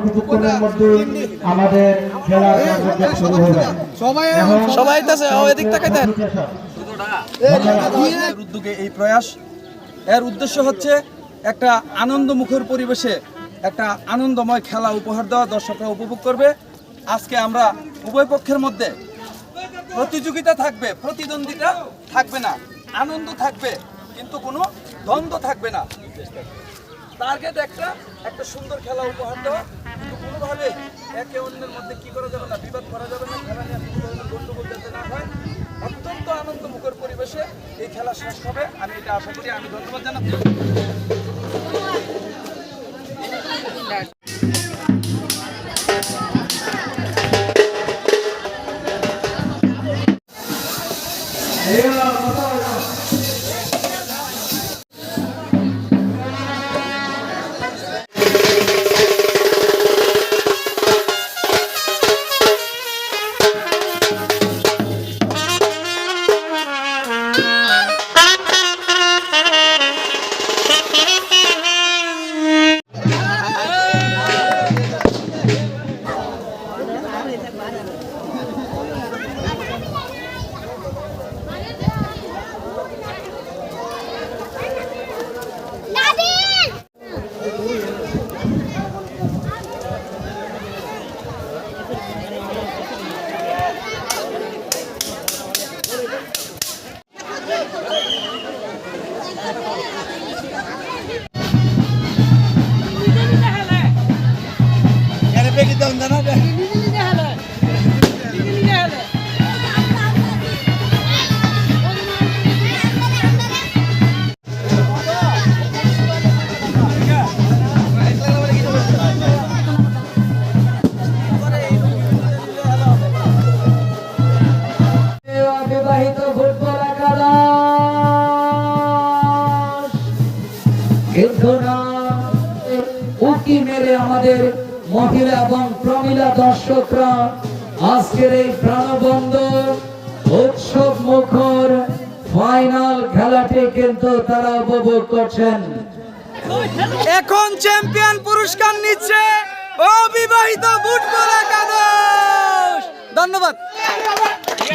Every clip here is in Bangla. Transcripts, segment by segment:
কিছুক্ষণের মধ্যে আমাদের খেলা শুরু হবে। সবাই এদিক তাকাইতেন। উদ্যোগে এই প্রয়াস, এর উদ্দেশ্য হচ্ছে একটা আনন্দমুখর পরিবেশে একটা আনন্দময় খেলা উপহার দেওয়া, দর্শকরা উপভোগ করবে। আজকে আমরা উভয় পক্ষের মধ্যে প্রতিযোগিতা থাকবে, প্রতিদ্বন্দ্বিতা থাকবে না, আনন্দ থাকবে, কিন্তু কোনো দ্বন্দ্ব থাকবে না। টার্গেট একটা সুন্দর খেলা উপহার দেওয়া, কিন্তু কোনোভাবে একে অন্যের মধ্যে কি করা যাবে না, বিবাদ করা যাবে না, খেলা নিয়ে কোনো ধরনের গণ্ডগোল যাতে না হয়। অত্যন্ত আনন্দমুখর পরিবেশে এই খেলা শেষ হবে, আমি এটা আশা করি। আমি ধন্যবাদ জানাচ্ছি। উকি মেরে আমাদের মহিলা এবং প্রমিলা দর্শকরা আজকের এই প্রাণবন্ত উৎসব মুখর ফাইনাল খেলাটি কিন্তু তারা উপভোগ করছেন। এখন চ্যাম্পিয়ন পুরস্কার নিচ্ছে অবিবাহিত ফুটবল একাদশ। ধন্যবাদ,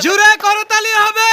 জুড়ে করতালি হবে।